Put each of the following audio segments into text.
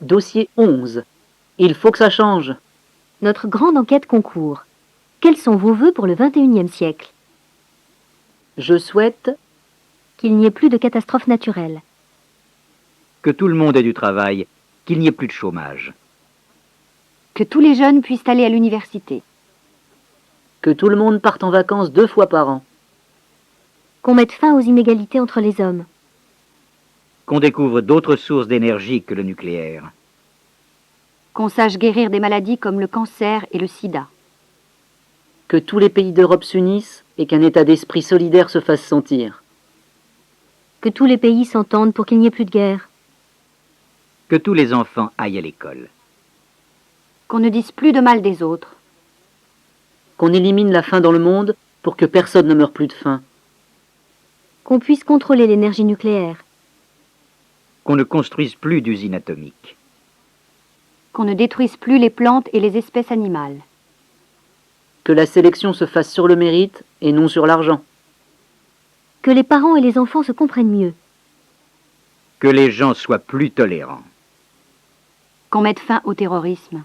Dossier 11. Il faut que ça change. Notre grande enquête concours. Quels sont vos vœux pour le XXIe siècle? Je souhaite Qu'il n'y ait plus de catastrophes naturelles. Que tout le monde ait du travail, qu'il n'y ait plus de chômage. Que tous les jeunes puissent aller à l'université. que tout le monde parte en vacances 2 fois par an. Qu'on mette fin aux inégalités entre les hommes. Qu'on découvre d'autres sources d'énergie que le nucléaire. Qu'on sache guérir des maladies comme le cancer et le sida. Que tous les pays d'Europe s'unissent et qu'un état d'esprit solidaire se fasse sentir. Que tous les pays s'entendent pour qu'il n'y ait plus de guerre. Que tous les enfants aillent à l'école. Qu'on ne dise plus de mal des autres. Qu'on élimine la faim dans le monde pour que personne ne meure plus de faim. Qu'on puisse contrôler l'énergie nucléaire. Qu'on ne construise plus d'usines atomiques. Qu'on ne détruise plus les plantes et les espèces animales. Que la sélection se fasse sur le mérite et non sur l'argent. Que les parents et les enfants se comprennent mieux. Que les gens soient plus tolérants. Qu'on mette fin au terrorisme.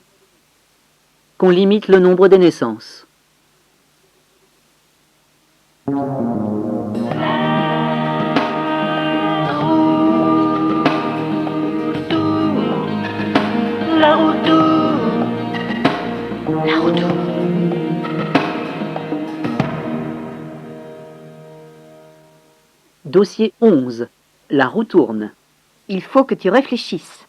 Qu'on limite le nombre des naissances. Dossier 11. La roue tourne. Il faut que tu réfléchisses.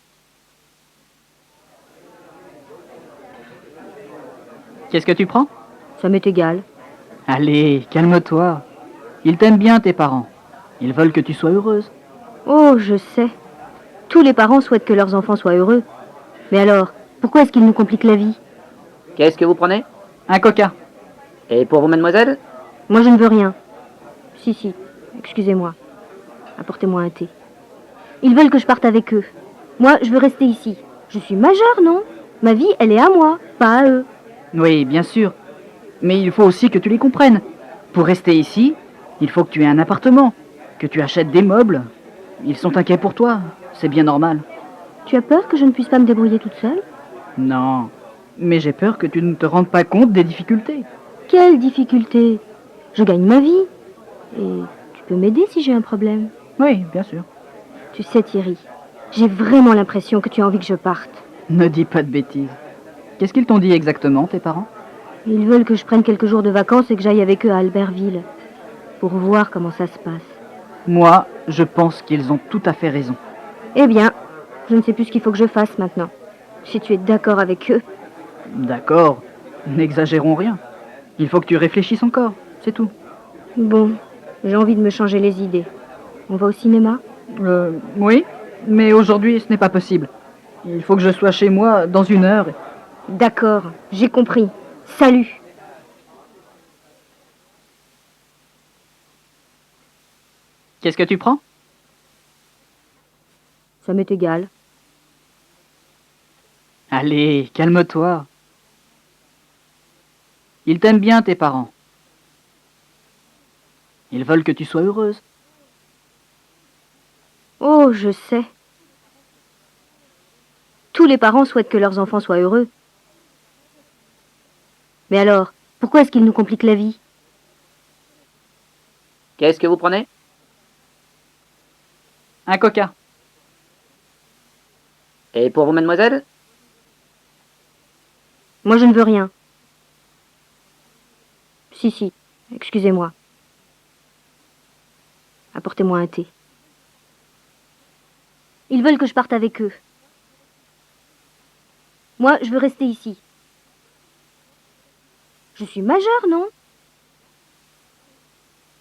Qu'est-ce que tu prends? Ça m'est égal. Allez, calme-toi. Ils t'aiment bien, tes parents. Ils veulent que tu sois heureuse. Oh, je sais. Tous les parents souhaitent que leurs enfants soient heureux. Mais alors, pourquoi est-ce qu'ils nous compliquent la vie? Qu'est-ce que vous prenez? Un coca. Et pour vous, mademoiselle? Moi, je ne veux rien. Si, excusez-moi. Apportez-moi un thé. Ils veulent que je parte avec eux. Moi, je veux rester ici. Je suis majeure, non? Ma vie, elle est à moi, pas à eux. Oui, bien sûr. Mais il faut aussi que tu les comprennes. Pour rester ici, il faut que tu aies un appartement, que tu achètes des meubles. Ils sont inquiets pour toi. C'est bien normal. Tu as peur que je ne puisse pas me débrouiller toute seule? Non. Mais j'ai peur que tu ne te rendes pas compte des difficultés. Quelle difficulté? Je gagne ma vie. Et tu peux m'aider si j'ai un problème. Oui, bien sûr. Tu sais, Thierry, j'ai vraiment l'impression que tu as envie que je parte. Ne dis pas de bêtises. Qu'est-ce qu'ils t'ont dit exactement, tes parents? Ils veulent que je prenne quelques jours de vacances et que j'aille avec eux à Albertville. Pour voir comment ça se passe. Moi, je pense qu'ils ont tout à fait raison. Eh bien, je ne sais plus ce qu'il faut que je fasse maintenant. Si tu es d'accord avec eux. D'accord, n'exagérons rien. Il faut que tu réfléchisses encore, c'est tout. Bon, j'ai envie de me changer les idées. On va au cinéma? Oui, mais aujourd'hui, ce n'est pas possible. Il faut que je sois chez moi dans 1 heure. D'accord, j'ai compris. Salut! Qu'est-ce que tu prends? Ça m'est égal. Allez, calme-toi. Ils t'aiment bien, tes parents. Ils veulent que tu sois heureuse. Oh, je sais. Tous les parents souhaitent que leurs enfants soient heureux. Mais alors, pourquoi est-ce qu'ils nous compliquent la vie? Qu'est-ce que vous prenez? Un coca. Et pour vous, mademoiselle? Moi, je ne veux rien. Si, excusez-moi. Apportez-moi un thé. Ils veulent que je parte avec eux. Moi, je veux rester ici. Je suis majeure, non?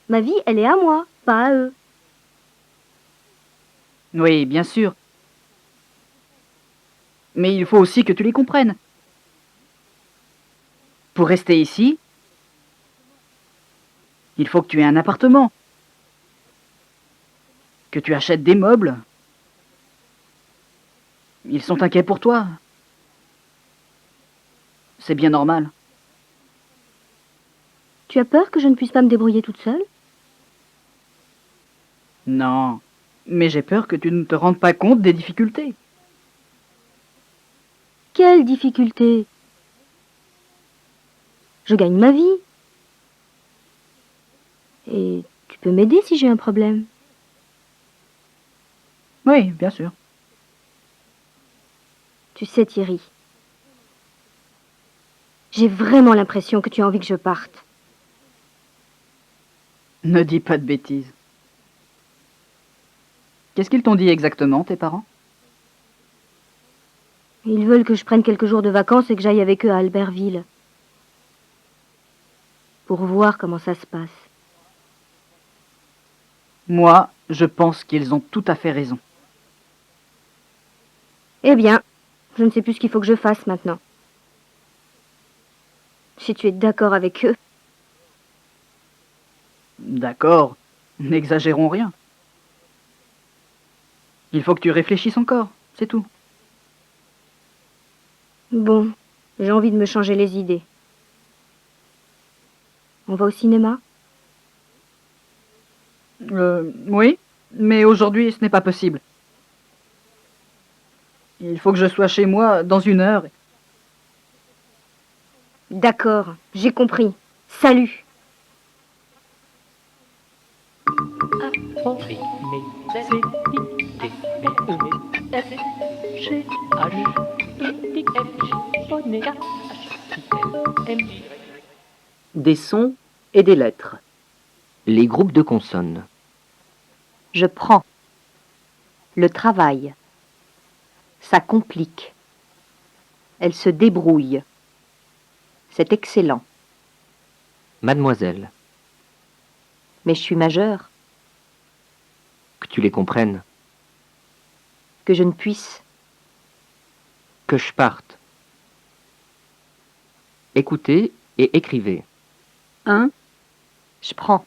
Ma vie, elle est à moi, pas à eux. Oui, bien sûr. Mais il faut aussi que tu les comprennes. Pour rester ici, il faut que tu aies un appartement, que tu achètes des meubles. Ils sont inquiets pour toi. C'est bien normal. Tu as peur que je ne puisse pas me débrouiller toute seule? Non, mais j'ai peur que tu ne te rendes pas compte des difficultés. Quelle difficulté? Je gagne ma vie. Et tu peux m'aider si j'ai un problème. Oui, bien sûr. Tu sais, Thierry, j'ai vraiment l'impression que tu as envie que je parte. Ne dis pas de bêtises. Qu'est-ce qu'ils t'ont dit exactement, tes parents? Ils veulent que je prenne quelques jours de vacances et que j'aille avec eux à Albertville. Pour voir comment ça se passe. Moi, je pense qu'ils ont tout à fait raison. Eh bien, je ne sais plus ce qu'il faut que je fasse maintenant. Si tu es d'accord avec eux. D'accord, n'exagérons rien. Il faut que tu réfléchisses encore, c'est tout. Bon, j'ai envie de me changer les idées. On va au cinéma? Oui, mais aujourd'hui, ce n'est pas possible. Il faut que je sois chez moi dans 1 heure. D'accord, j'ai compris. Salut! Des sons et des lettres. Les groupes de consonnes. Je prends. Le travail. Ça complique. Elle se débrouille. C'est excellent. Mademoiselle, Mais je suis majeure. que tu les comprennes, Que je ne puisse. que je parte. Écoutez et écrivez. 1, Je prends.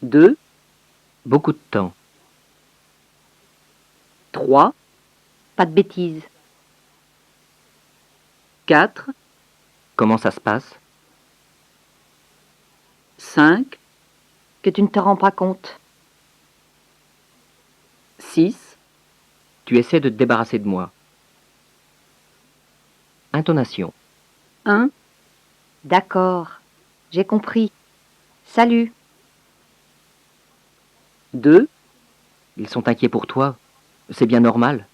2, Beaucoup de temps. 3, Pas de bêtises. 4, Comment ça se passe? 5, Que tu ne te rends pas compte. 6, Tu essaies de te débarrasser de moi. Intonation. 1, D'accord. J'ai compris. Salut. 2, Ils sont inquiets pour toi. C'est bien normal.